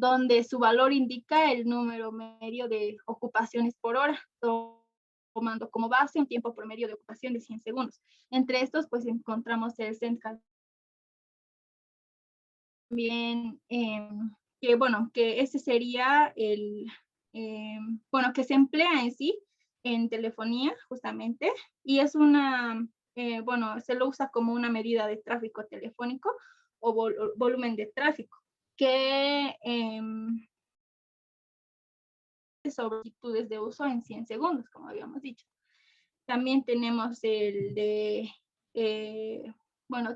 donde su valor indica el número medio de ocupaciones por hora, tomando como base un tiempo promedio de ocupación de 100 segundos. Entre estos, pues encontramos el CENTCAL también, que ese sería que se emplea en sí en telefonía, justamente, y es se lo usa como una medida de tráfico telefónico o volumen de tráfico, que sobre solicitudes de uso en 100 segundos, como habíamos dicho. También tenemos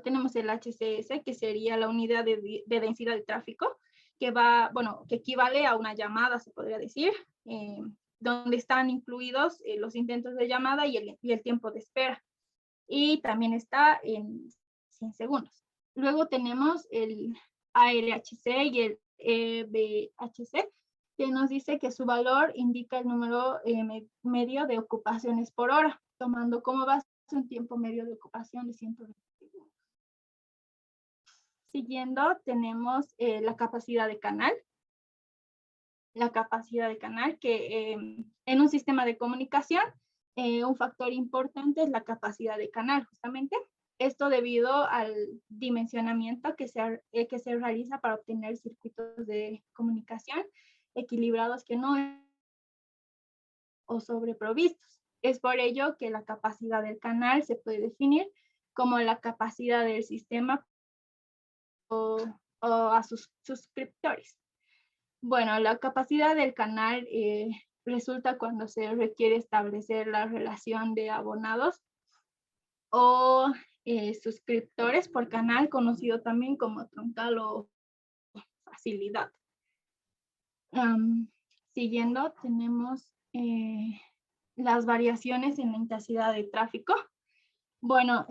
tenemos el HCS, que sería la unidad de densidad de tráfico, que equivale a una llamada, se podría decir, donde están incluidos los intentos de llamada y el tiempo de espera. Y también está en 100 segundos. Luego tenemos el ARHC y el EBHC, que nos dice que su valor indica el número medio de ocupaciones por hora, tomando como base un tiempo medio de ocupación de 120 segundos. Siguiendo, tenemos la capacidad de canal. La capacidad de canal, que en un sistema de comunicación, un factor importante es la capacidad de canal, justamente. Esto debido al dimensionamiento que se realiza para obtener circuitos de comunicación equilibrados que no o sobreprovistos. Es por ello que la capacidad del canal se puede definir como la capacidad del sistema o a sus suscriptores. Bueno, la capacidad del canal resulta cuando se requiere establecer la relación de abonados o suscriptores por canal, conocido también como troncal o facilidad. Siguiendo, tenemos las variaciones en la intensidad de tráfico. Bueno,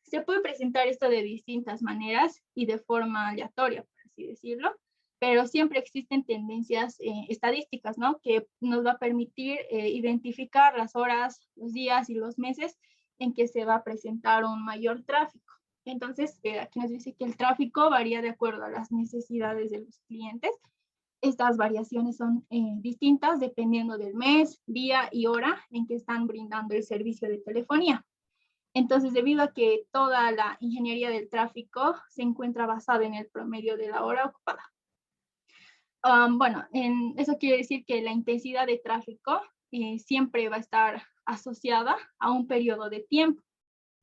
se puede presentar esto de distintas maneras y de forma aleatoria, por así decirlo, pero siempre existen tendencias estadísticas, ¿no? Que nos va a permitir identificar las horas, los días y los meses en que se va a presentar un mayor tráfico. Entonces, aquí nos dice que el tráfico varía de acuerdo a las necesidades de los clientes. Estas variaciones son distintas dependiendo del mes, día y hora en que están brindando el servicio de telefonía. Entonces, debido a que toda la ingeniería del tráfico se encuentra basada en el promedio de la hora ocupada. Eso quiere decir que la intensidad de tráfico siempre va a estar asociada a un periodo de tiempo.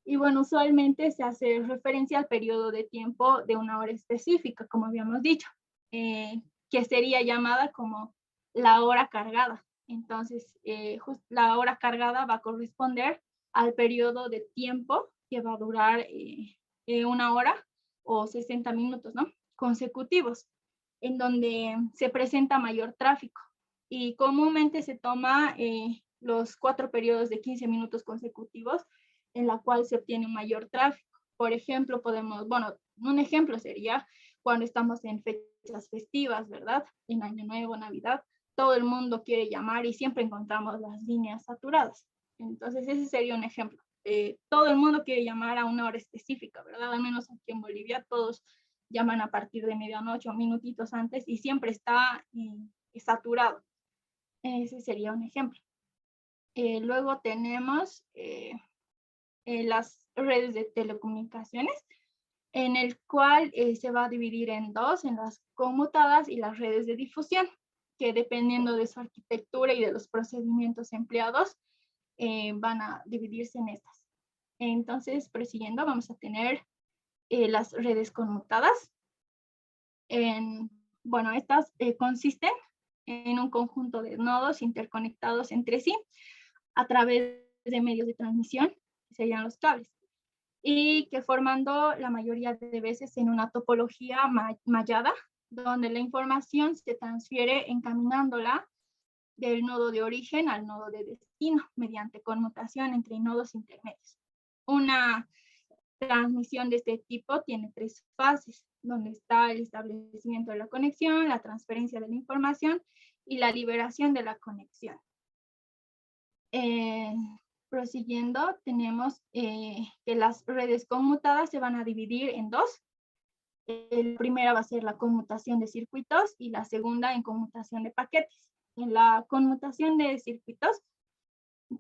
Y bueno, usualmente se hace referencia al periodo de tiempo de una hora específica, como habíamos dicho, que sería llamada como la hora cargada. Entonces, la hora cargada va a corresponder al periodo de tiempo que va a durar una hora o 60 minutos, ¿no? Consecutivos, en donde se presenta mayor tráfico. Y comúnmente se toma los 4 periodos de 15 minutos consecutivos en la cual se obtiene un mayor tráfico. Por ejemplo, un ejemplo sería cuando estamos en fechas festivas, ¿verdad? En Año Nuevo, Navidad, todo el mundo quiere llamar y siempre encontramos las líneas saturadas. Entonces, ese sería un ejemplo. Todo el mundo quiere llamar a una hora específica, ¿verdad? Al menos aquí en Bolivia todos llaman a partir de medianoche o minutitos antes y siempre está saturado. Ese sería un ejemplo. Luego tenemos las redes de telecomunicaciones, en el cual se va a dividir en dos, en las conmutadas y las redes de difusión, que dependiendo de su arquitectura y de los procedimientos empleados, van a dividirse en estas. Entonces, prosiguiendo, vamos a tener las redes conmutadas. Estas consisten en un conjunto de nodos interconectados entre sí a través de medios de transmisión, que serían los cables, y que formando la mayoría de veces en una topología mallada, donde la información se transfiere encaminándola del nodo de origen al nodo de destino mediante conmutación entre nodos intermedios. Una transmisión de este tipo tiene 3 fases, donde está el establecimiento de la conexión, la transferencia de la información y la liberación de la conexión. Prosiguiendo, tenemos que las redes conmutadas se van a dividir en dos. La primera va a ser la conmutación de circuitos y la segunda en conmutación de paquetes. En la conmutación de circuitos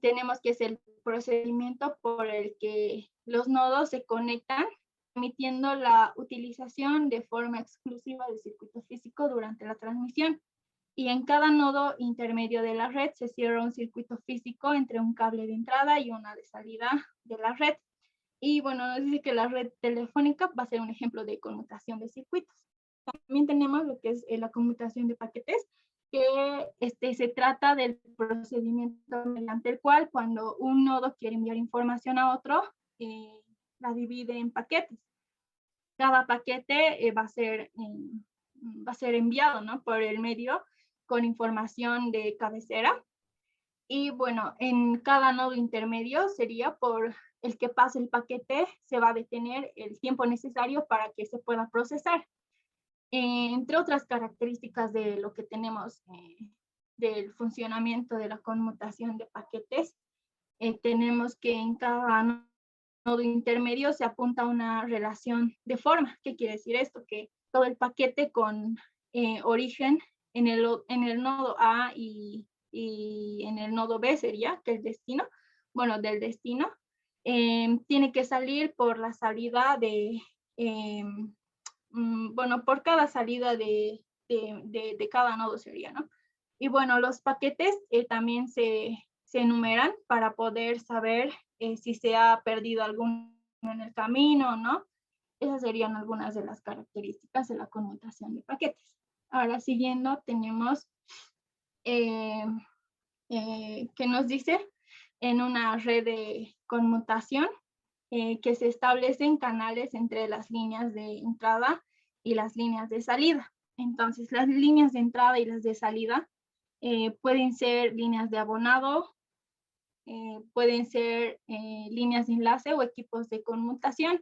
tenemos que es el procedimiento por el que los nodos se conectan, permitiendo la utilización de forma exclusiva del circuito físico durante la transmisión. Y en cada nodo intermedio de la red se cierra un circuito físico entre un cable de entrada y una de salida de la red. Y bueno, nos dice que la red telefónica va a ser un ejemplo de conmutación de circuitos. También tenemos lo que es la conmutación de paquetes, que se trata del procedimiento mediante el cual cuando un nodo quiere enviar información a otro, la divide en paquetes. Cada paquete va a ser enviado, ¿no?, por el medio con información de cabecera. Y bueno, en cada nodo intermedio sería por el que pase el paquete, se va a detener el tiempo necesario para que se pueda procesar. Entre otras características de lo que tenemos del funcionamiento de la conmutación de paquetes, tenemos que en cada nodo intermedio se apunta una relación de forma. ¿Qué quiere decir esto? Que todo el paquete con origen en el nodo A y en el nodo B sería, que es destino, bueno, del destino, tiene que salir por la salida de, bueno, por cada salida de cada nodo sería, ¿no? Y bueno, los paquetes también se enumeran para poder saber si se ha perdido alguno en el camino o no. Esas serían algunas de las características de la conmutación de paquetes. Ahora, siguiendo, tenemos que nos dice en una red de conmutación que se establecen canales entre las líneas de entrada y las líneas de salida. Entonces, las líneas de entrada y las de salida pueden ser líneas de abonado, pueden ser líneas de enlace o equipos de conmutación,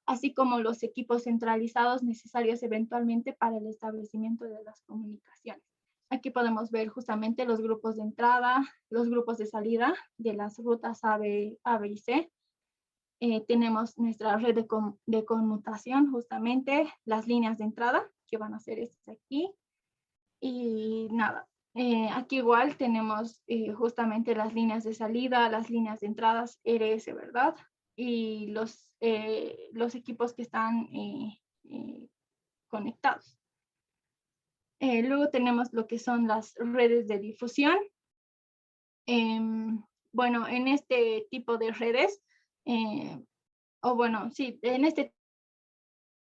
así como los equipos centralizados necesarios eventualmente para el establecimiento de las comunicaciones. Aquí podemos ver justamente los grupos de entrada, los grupos de salida de las rutas A, B y C. Tenemos nuestra red de conmutación, justamente las líneas de entrada, que van a ser estas aquí. Y nada, aquí igual tenemos justamente las líneas de salida, las líneas de entradas RS, ¿verdad? Y los equipos que están conectados. Luego tenemos lo que son las redes de difusión. Bueno, en este tipo de redes, en este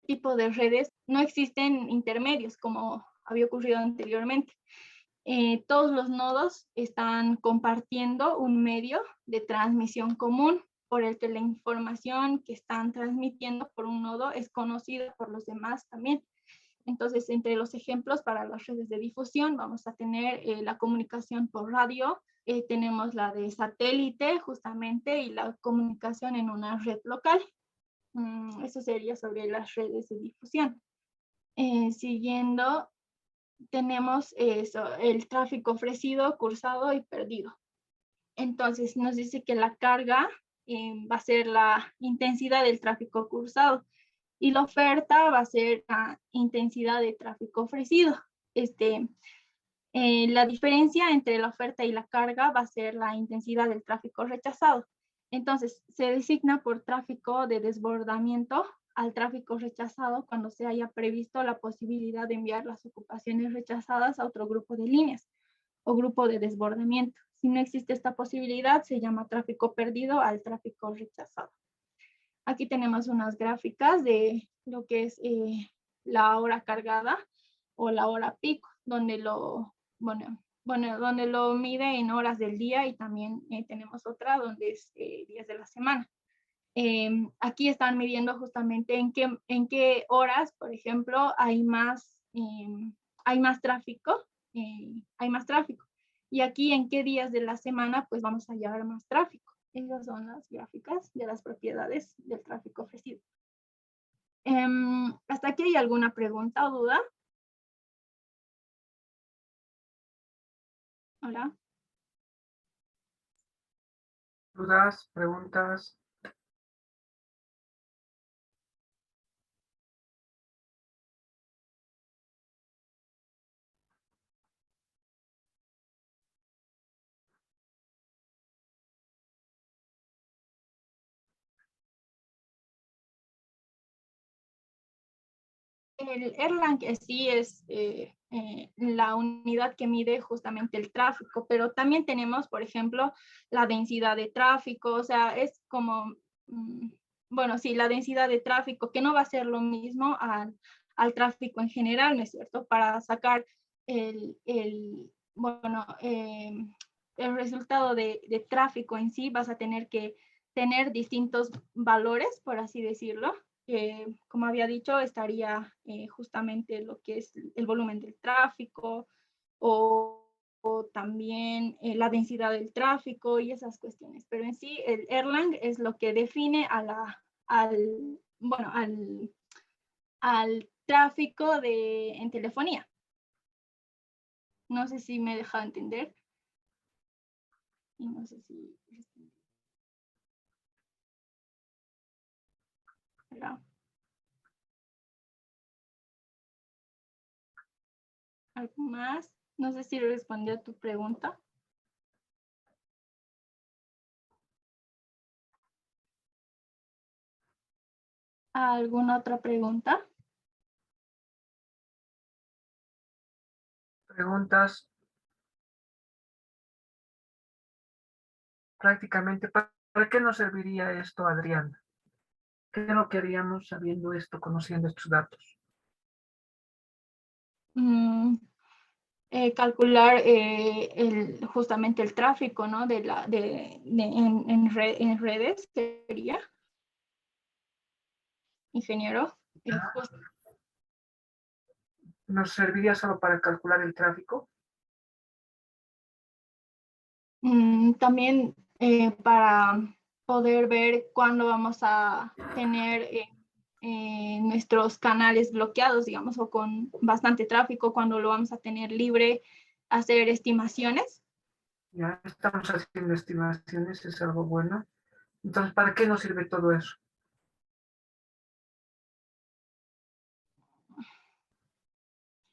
tipo de redes no existen intermedios como había ocurrido anteriormente. Todos los nodos están compartiendo un medio de transmisión común por el que la información que están transmitiendo por un nodo es conocida por los demás también. Entonces, entre los ejemplos para las redes de difusión vamos a tener la comunicación por radio, tenemos la de satélite justamente y la comunicación en una red local. Eso sería sobre las redes de difusión. Siguiendo, tenemos el tráfico ofrecido, cursado y perdido. Entonces nos dice que la carga va a ser la intensidad del tráfico cursado y la oferta va a ser la intensidad de tráfico ofrecido. La diferencia entre la oferta y la carga va a ser la intensidad del tráfico rechazado. Entonces, se designa por tráfico de desbordamiento al tráfico rechazado cuando se haya previsto la posibilidad de enviar las ocupaciones rechazadas a otro grupo de líneas o grupo de desbordamiento. Si no existe esta posibilidad, se llama tráfico perdido al tráfico rechazado. Aquí tenemos unas gráficas de lo que es la hora cargada o la hora pico, donde donde lo mide en horas del día y también tenemos otra donde es días de la semana. Aquí están midiendo justamente en qué horas, por ejemplo, hay más tráfico, Y aquí en qué días de la semana, pues vamos a llevar más tráfico. Esas son las gráficas de las propiedades del tráfico ofrecido. ¿Hasta aquí hay alguna pregunta o duda? Hola. ¿Dudas, preguntas? El Erlang sí es la unidad que mide justamente el tráfico, pero también tenemos, por ejemplo, la densidad de tráfico, o sea, es como, bueno, sí, la densidad de tráfico, que no va a ser lo mismo al tráfico en general, ¿no es cierto? Para sacar bueno, el resultado de tráfico en sí, vas a tener que tener distintos valores, por así decirlo. Como había dicho, estaría justamente lo que es el volumen del tráfico o también la densidad del tráfico y esas cuestiones. Pero en sí, el Erlang es lo que define bueno, al tráfico en telefonía. No sé si me he dejado entender. Y no sé si... ¿verdad? ¿Algo más? No sé si respondió a tu pregunta. ¿Alguna otra pregunta? Preguntas prácticamente, ¿para qué nos serviría esto, Adrián? ¿Qué no queríamos sabiendo esto, conociendo estos datos? Calcular justamente el tráfico, ¿no? En redes, sería, ingeniero. ¿Nos serviría solo para calcular el tráfico? También para poder ver cuándo vamos a tener nuestros canales bloqueados, digamos, o con bastante tráfico, cuando lo vamos a tener libre, hacer estimaciones. Ya estamos haciendo estimaciones, es algo bueno. Entonces, ¿para qué nos sirve todo eso?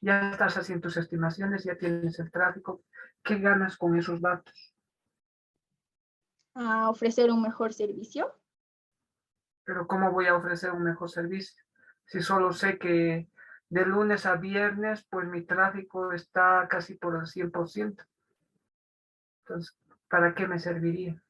Ya estás haciendo tus estimaciones, ya tienes el tráfico. ¿Qué ganas con esos datos? A ofrecer un mejor servicio. Pero ¿cómo voy a ofrecer un mejor servicio? Si solo sé que de lunes a viernes, pues mi tráfico está casi por el 100%. Entonces, ¿para qué me serviría?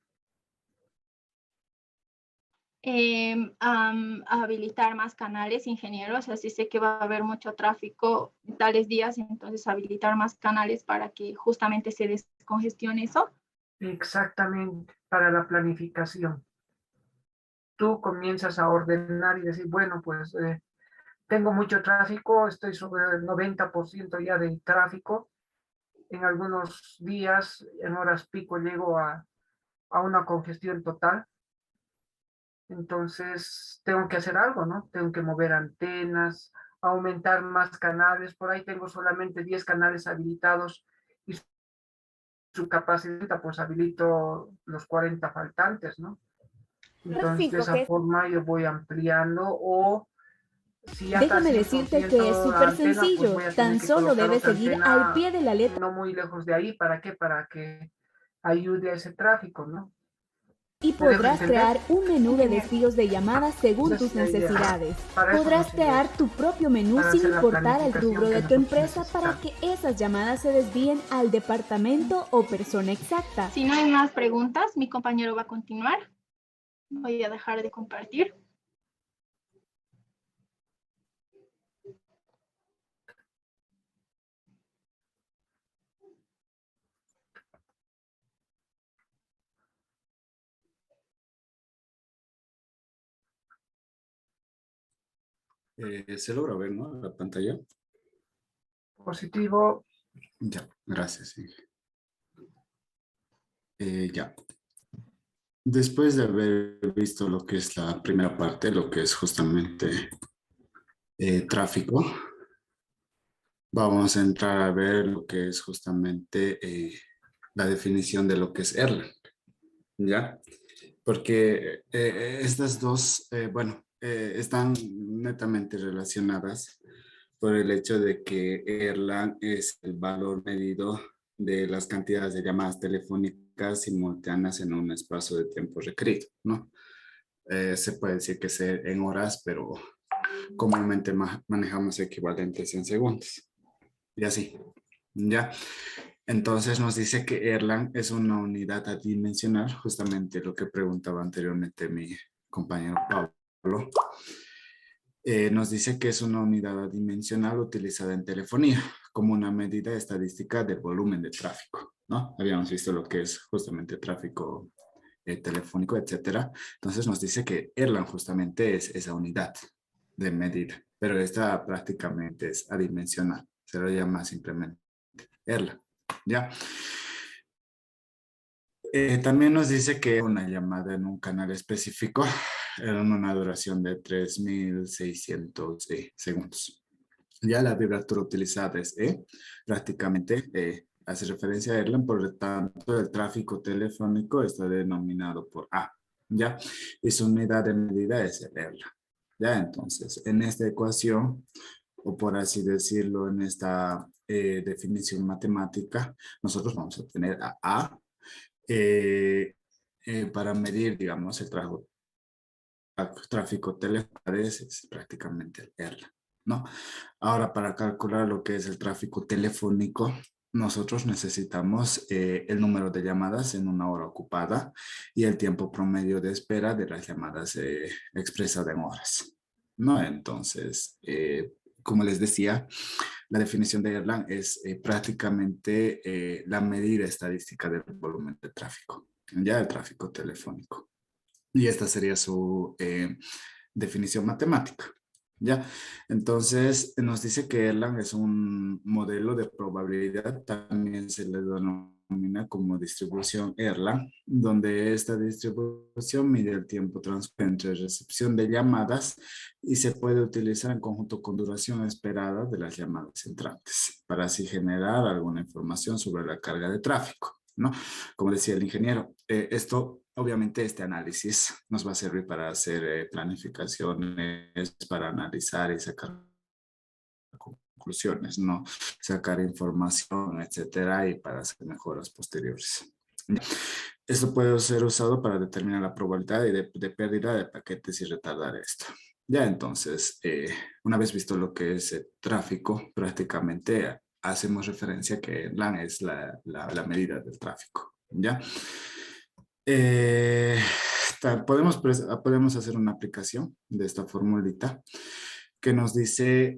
Habilitar más canales, ingenieros, así sé que va a haber mucho tráfico en tales días, entonces habilitar más canales para que justamente se descongestione eso. Exactamente, para la planificación. Tú comienzas a ordenar y decir, bueno, pues tengo mucho tráfico, estoy sobre el 90% ya del tráfico. En algunos días, en horas pico, llego a una congestión total. Entonces, tengo que hacer algo, ¿no? Tengo que mover antenas, aumentar más canales. Por ahí tengo solamente 10 canales habilitados y su capacidad, pues habilito los 40 faltantes, ¿no? Entonces, de Fijo esa que forma yo voy ampliando o si ya está Déjame decirte que es 100% la súper antena, pues sencillo. voy a tener Tan que solo colocar debes otra seguir al antena pie de la letra no muy lejos de ahí. ¿Para qué? Para que ayude a ese tráfico, ¿no? y ¿Me dejo podrás entender? crear un menú de Ingeniero. desvíos de llamadas según Esa tus es la idea. necesidades. Para eso nos Podrás sirve crear esto, tu propio menú para sin hacer la importar el rubro planificación que de tu nosotros empresa para necesitamos. que esas llamadas se desvíen al departamento o persona exacta. Si no hay más preguntas, mi compañero va a continuar. Voy a dejar de compartir. Se logra ver, ¿no? La pantalla. Positivo. Ya, gracias. Sí. Ya. Después de haber visto lo que es la primera parte, lo que es justamente tráfico, vamos a entrar a ver lo que es justamente la definición de lo que es Erlang, ¿ya? Porque estas dos, bueno, están netamente relacionadas por el hecho de que Erlang es el valor medido de las cantidades de llamadas telefónicas simultáneas en un espacio de tiempo requerido, ¿no? Se puede decir que es en horas, pero comúnmente manejamos equivalentes en segundos. Y así, ¿ya? Entonces nos dice que Erlang es una unidad adimensional, justamente lo que preguntaba anteriormente mi compañero Pablo. Nos dice que es una unidad adimensional utilizada en telefonía como una medida estadística del volumen de tráfico, ¿no? Habíamos visto lo que es justamente tráfico telefónico, etcétera. Entonces nos dice que Erlang justamente es esa unidad de medida, pero esta prácticamente es adimensional. Se lo llama simplemente Erlang, ¿ya? También nos dice que una llamada en un canal específico en una duración de 3600 segundos. Ya la abreviatura utilizada es E, prácticamente hace referencia a Erlang, por lo tanto el tráfico telefónico está denominado por A, ¿ya? Y su unidad de medida es el Erlang, ¿ya? Entonces, en esta ecuación, o por así decirlo, en esta definición matemática, nosotros vamos a tener a A para medir, digamos, el tráfico telefónico es prácticamente el Erlang, ¿no? Ahora, para calcular lo que es el tráfico telefónico, nosotros necesitamos el número de llamadas en una hora ocupada y el tiempo promedio de espera de las llamadas expresada en horas, ¿no? Entonces, como les decía, la definición de Erlang es prácticamente la medida estadística del volumen de tráfico, ya el tráfico telefónico. Y esta sería su definición matemática, ¿ya? Entonces, nos dice que Erlang es un modelo de probabilidad, también se le denomina como distribución Erlang, donde esta distribución mide el tiempo transcurrido entre recepción de llamadas y se puede utilizar en conjunto con duración esperada de las llamadas entrantes, para así generar alguna información sobre la carga de tráfico, ¿no? Como decía el ingeniero, esto, obviamente, este análisis nos va a servir para hacer planificaciones, para analizar y sacar conclusiones, ¿no? Sacar información, etcétera, y para hacer mejoras posteriores. Esto puede ser usado para determinar la probabilidad de pérdida de paquetes y retardar esto. Ya entonces, una vez visto lo que es el tráfico, prácticamente hacemos referencia a que LAN es la medida del tráfico, ¿ya? Podemos hacer una aplicación de esta formulita que nos dice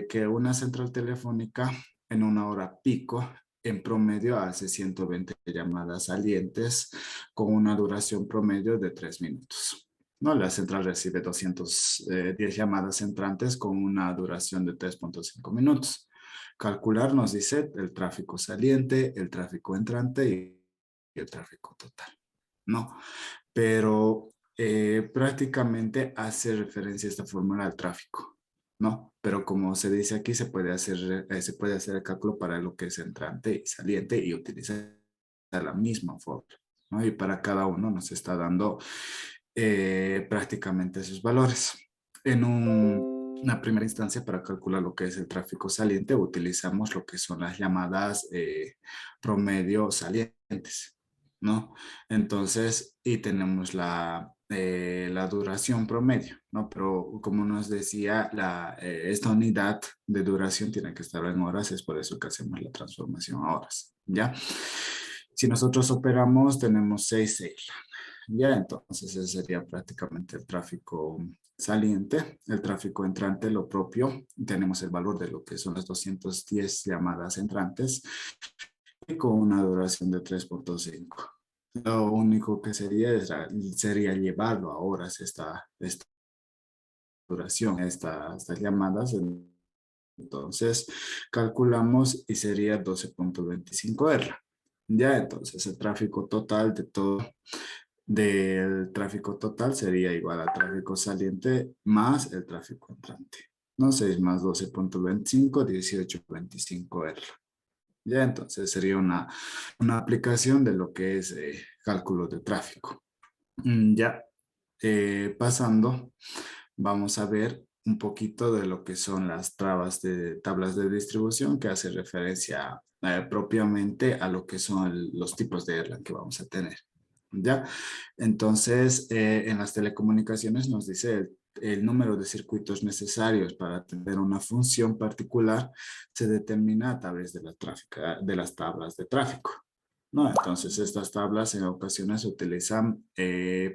que una central telefónica en una hora pico en promedio hace 120 llamadas salientes con una duración promedio de 3 minutos. ¿No? La central recibe 210 llamadas entrantes con una duración de 3.5 minutos. Calcular nos dice el tráfico saliente, el tráfico entrante y el tráfico total, ¿no? Pero prácticamente hace referencia a esta fórmula al tráfico, ¿no? Pero como se dice aquí, se puede hacer el cálculo para lo que es entrante y saliente y utilizar la misma fórmula, ¿no? Y para cada uno nos está dando prácticamente esos valores. En una primera instancia, para calcular lo que es el tráfico saliente, utilizamos lo que son las llamadas promedio salientes, ¿no? Entonces, y tenemos la duración promedio, ¿no? Pero como nos decía, esta unidad de duración tiene que estar en horas, es por eso que hacemos la transformación a horas, ¿ya? Si nosotros operamos, tenemos 6 ya, entonces ese sería prácticamente el tráfico saliente. El tráfico entrante, lo propio, tenemos el valor de lo que son las 210 llamadas entrantes y con una duración de 3.5. Lo único que sería llevarlo a horas esta duración, estas llamadas. Entonces calculamos y sería 12.25 R. Ya, entonces el tráfico total del tráfico total sería igual al tráfico saliente más el tráfico entrante, ¿no? 6 más 12.25, 18.25 R. Ya, entonces sería una aplicación de lo que es cálculo de tráfico. Ya, pasando, vamos a ver un poquito de lo que son las tablas de distribución que hace referencia propiamente a lo que son los tipos de Erlang que vamos a tener. ¿Ya? Entonces, en las telecomunicaciones nos dice el número de circuitos necesarios para atender una función particular se determina a través de de las tablas de tráfico, ¿no? Entonces, estas tablas en ocasiones utilizan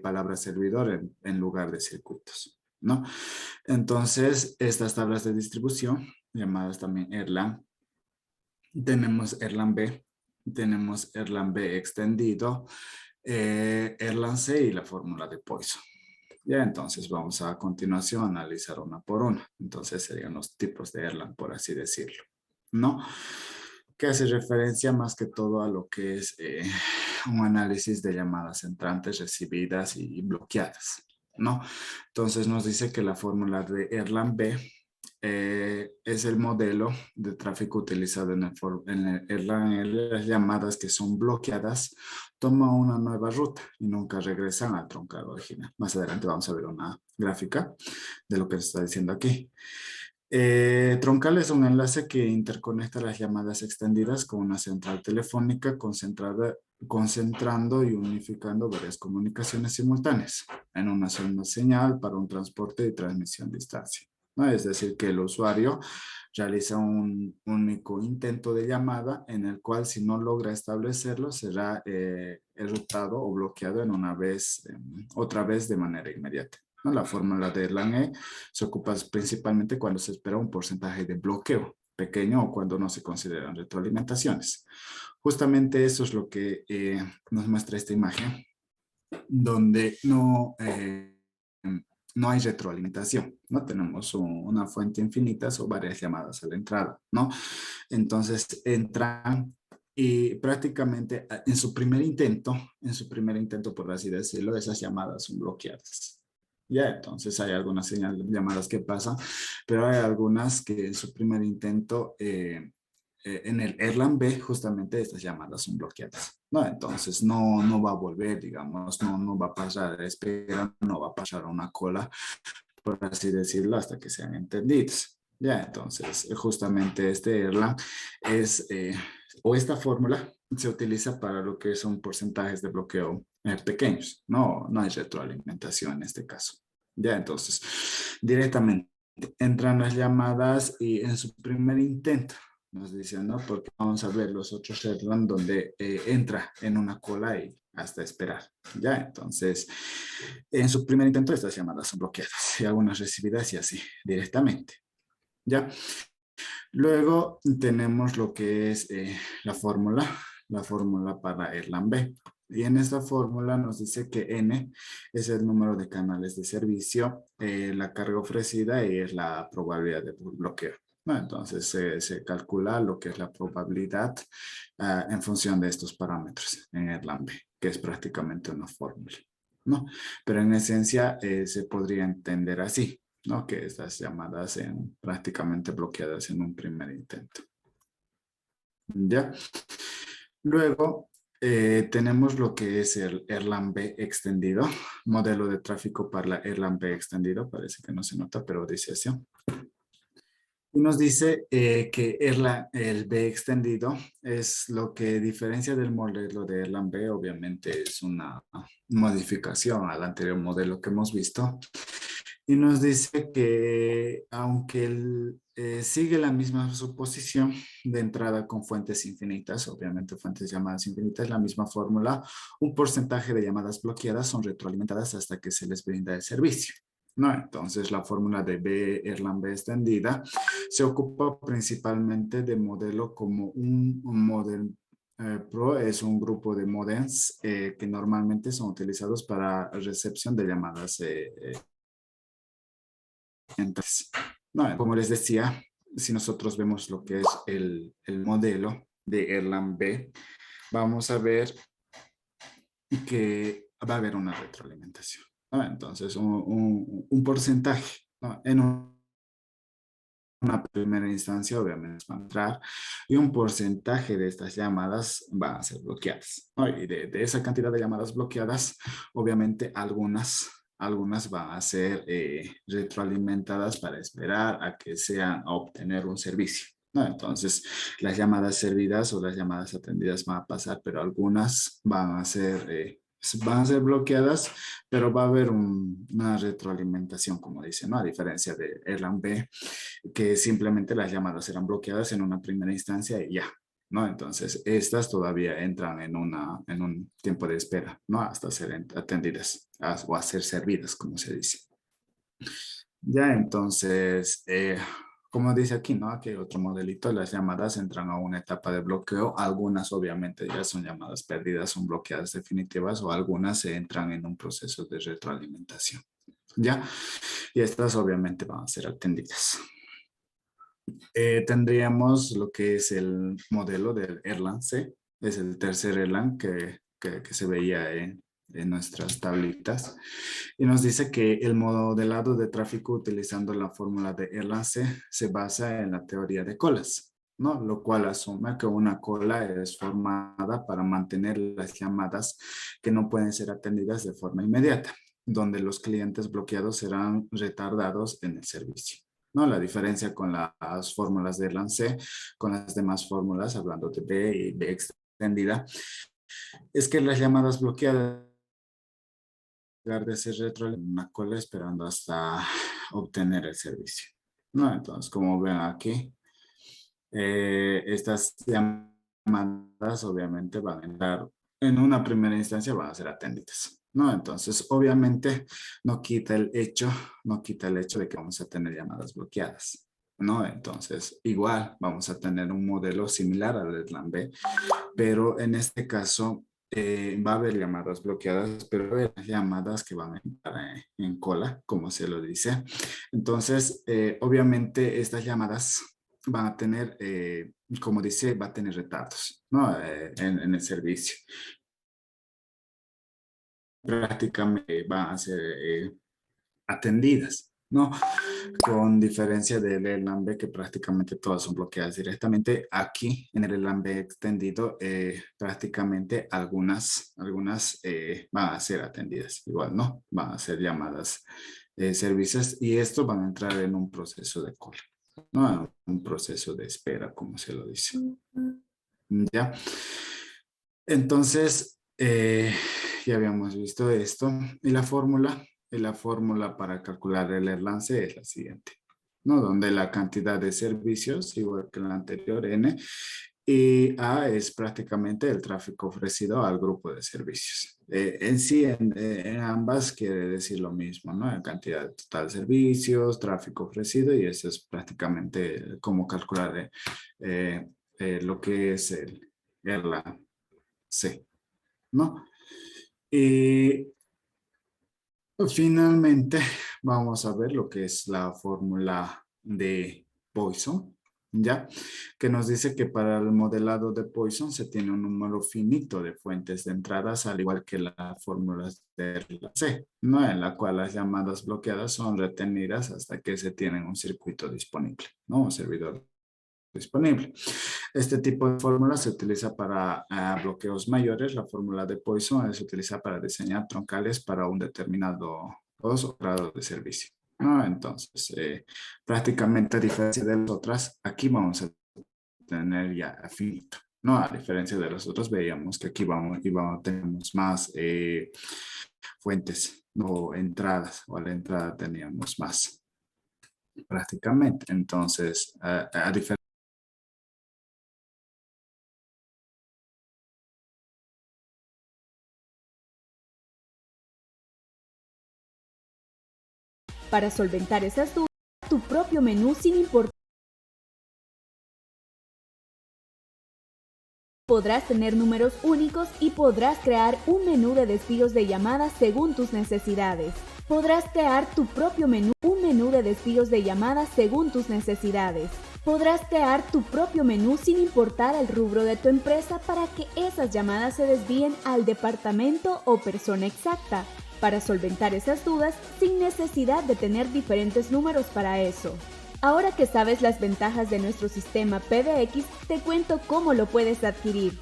palabras servidor en lugar de circuitos, ¿no? Entonces, estas tablas de distribución, llamadas también Erlang, tenemos Erlang B, tenemos Erlang B extendido, Erlang C y la fórmula de Poisson. Ya, entonces vamos a continuación a analizar una por una. Entonces serían los tipos de Erlang, por así decirlo, ¿no? Que hace referencia más que todo a lo que es un análisis de llamadas entrantes, recibidas y bloqueadas, ¿no? Entonces nos dice que la fórmula de Erlang B es el modelo de tráfico utilizado en el Erlang. Las llamadas que son bloqueadas toman una nueva ruta y nunca regresan al troncal original. Más adelante vamos a ver una gráfica de lo que se está diciendo aquí. Troncal es un enlace que interconecta las llamadas extendidas con una central telefónica concentrando y unificando varias comunicaciones simultáneas en una sola señal para un transporte y transmisión a distancia, ¿no? Es decir, que el usuario realiza un único intento de llamada en el cual, si no logra establecerlo, será enrutado o bloqueado en otra vez de manera inmediata, ¿no? La fórmula de Erlang E se ocupa principalmente cuando se espera un porcentaje de bloqueo pequeño o cuando no se consideran retroalimentaciones. Justamente eso es lo que nos muestra esta imagen, donde no hay retroalimentación, ¿no? Tenemos una fuente infinita o varias llamadas a la entrada, ¿no? Entonces entran y prácticamente en su primer intento, por así decirlo, esas llamadas son bloqueadas. Ya, entonces hay algunas señales de llamadas que pasan, pero hay algunas que en su primer intento en el Erlang B justamente estas llamadas son bloqueadas, ¿no? Entonces no va a volver, digamos, no va a pasar a espera, no va a pasar a una cola, por así decirlo, hasta que sean entendidos. Ya, entonces justamente este Erlang o esta fórmula se utiliza para lo que son porcentajes de bloqueo pequeños, no hay retroalimentación en este caso. Ya, entonces directamente entran las llamadas y en su primer intento nos dicen, ¿no? Porque vamos a ver los otros Erlang donde entra en una cola y hasta esperar. Ya, entonces, en su primer intento estas llamadas son bloqueadas y algunas recibidas y así, directamente. Ya. Luego tenemos lo que es la fórmula para Erlang B. Y en esta fórmula nos dice que N es el número de canales de servicio, la carga ofrecida y es la probabilidad de bloqueo, ¿no? Entonces se calcula lo que es la probabilidad en función de estos parámetros en Erlang B, que es prácticamente una fórmula, ¿no? Pero en esencia se podría entender así, ¿no? Que estas llamadas sean prácticamente bloqueadas en un primer intento. ¿Ya? Luego tenemos lo que es el Erlang B extendido, modelo de tráfico para la Erlang B extendido, parece que no se nota, pero dice así. Y nos dice que el B extendido es lo que diferencia del modelo de Erlang B, obviamente es una modificación al anterior modelo que hemos visto. Y nos dice que aunque sigue la misma suposición de entrada con fuentes infinitas, obviamente fuentes llamadas infinitas, la misma fórmula, un porcentaje de llamadas bloqueadas son retroalimentadas hasta que se les brinda el servicio, ¿no? Entonces la fórmula de Erlang B extendida se ocupa principalmente de modelo como un modelo Pro es un grupo de modems que normalmente son utilizados para recepción de llamadas entonces, no, como les decía, si nosotros vemos lo que es el modelo de Erlang B, vamos a ver que va a haber una retroalimentación, ¿no? Entonces, un porcentaje, ¿no? En una primera instancia, obviamente, va a entrar y un porcentaje de estas llamadas van a ser bloqueadas, ¿no? Y de esa cantidad de llamadas bloqueadas, obviamente, algunas van a ser retroalimentadas para esperar a que sean a obtener un servicio, ¿no? Entonces, las llamadas servidas o las llamadas atendidas van a pasar, pero algunas van a ser van a ser bloqueadas, pero va a haber una retroalimentación, como dice, ¿no? A diferencia de Erlang B, que simplemente las llamadas eran bloqueadas en una primera instancia y ya, ¿no? Entonces, estas todavía entran en un tiempo de espera, ¿no? Hasta ser atendidas o a ser servidas, como se dice. Ya, entonces, como dice aquí, ¿no? Aquí hay otro modelito, las llamadas entran a una etapa de bloqueo, algunas obviamente ya son llamadas perdidas, son bloqueadas definitivas o algunas se entran en un proceso de retroalimentación, ¿ya? Y estas obviamente van a ser atendidas. Tendríamos lo que es el modelo del Erlang C, es el tercer Erlang que se veía en nuestras tablitas y nos dice que el modelado de tráfico utilizando la fórmula de Erlang C se basa en la teoría de colas, ¿no? Lo cual asume que una cola es formada para mantener las llamadas que no pueden ser atendidas de forma inmediata, donde los clientes bloqueados serán retardados en el servicio, ¿no? La diferencia con las fórmulas de Erlang C, con las demás fórmulas, hablando de B y B extendida, es que las llamadas bloqueadas de ser retro en una cola esperando hasta obtener el servicio, ¿no? Entonces, como ven aquí, estas llamadas obviamente van a entrar en una primera instancia, van a ser atendidas, ¿no? Entonces, obviamente, no quita el hecho de que vamos a tener llamadas bloqueadas, ¿no? Entonces, igual vamos a tener un modelo similar al de Erlang B, pero en este caso va a haber llamadas bloqueadas, pero hay llamadas que van a entrar en cola, como se lo dice. Entonces, obviamente estas llamadas van a tener, como dice, va a tener retardos, ¿no? En el servicio. Prácticamente van a ser atendidas, ¿no? Con diferencia del Erlang B, que prácticamente todas son bloqueadas directamente. Aquí, en el Erlang B extendido, prácticamente algunas van a ser atendidas. Igual, ¿no? Van a ser llamadas servicios y esto van a entrar en un proceso de cola, ¿no? Un proceso de espera, como se lo dice. ¿Ya? Entonces, ya habíamos visto esto. Y la fórmula para calcular el Erlang C es la siguiente, ¿no? Donde la cantidad de servicios, igual que la anterior, N, y A es prácticamente el tráfico ofrecido al grupo de servicios. En sí, en ambas quiere decir lo mismo, ¿no? La cantidad total de servicios, tráfico ofrecido, y eso es prácticamente cómo calcular lo que es el Erlang C, ¿no? Y finalmente vamos a ver lo que es la fórmula de Poisson, ¿ya? Que nos dice que para el modelado de Poisson se tiene un número finito de fuentes de entradas, al igual que las fórmulas de la C, ¿no? En la cual las llamadas bloqueadas son retenidas hasta que se tiene un circuito disponible, ¿no? Un servidor disponible. Este tipo de fórmula se utiliza para bloqueos mayores. La fórmula de Poisson se utiliza para diseñar troncales para un determinado grado de servicio, ¿no? Entonces, prácticamente a diferencia de las otras, aquí vamos a tener ya finito, ¿no? A diferencia de las otras, veíamos que aquí tenemos más fuentes o entradas, o a la entrada teníamos más prácticamente. Entonces, a diferencia Para solventar esas dudas, tu propio menú sin importar. Podrás tener números únicos y podrás crear un menú de desvíos de llamadas según tus necesidades. Podrás crear tu propio menú, un menú de desvíos de llamadas según tus necesidades. Podrás crear tu propio menú sin importar el rubro de tu empresa para que esas llamadas se desvíen al departamento o persona exacta, para solventar esas dudas sin necesidad de tener diferentes números para eso. Ahora que sabes las ventajas de nuestro sistema PBX, te cuento cómo lo puedes adquirir.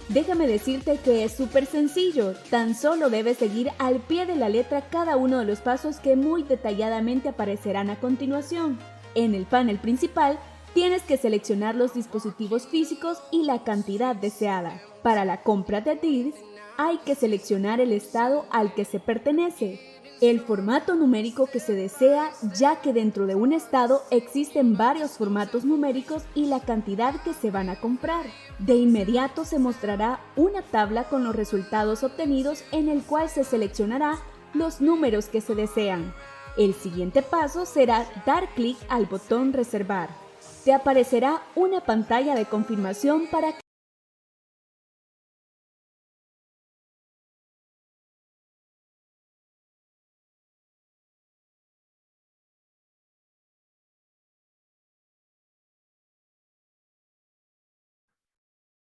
Déjame decirte que es súper sencillo, tan solo debes seguir al pie de la letra cada uno de los pasos que muy detalladamente aparecerán a continuación. En el panel principal, tienes que seleccionar los dispositivos físicos y la cantidad deseada. Para la compra de DIRS, hay que seleccionar el estado al que se pertenece, el formato numérico que se desea, ya que dentro de un estado existen varios formatos numéricos y la cantidad que se van a comprar. De inmediato se mostrará una tabla con los resultados obtenidos en el cual se seleccionará los números que se desean. El siguiente paso será dar clic al botón reservar. Te aparecerá una pantalla de confirmación para que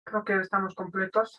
Creo que estamos completos.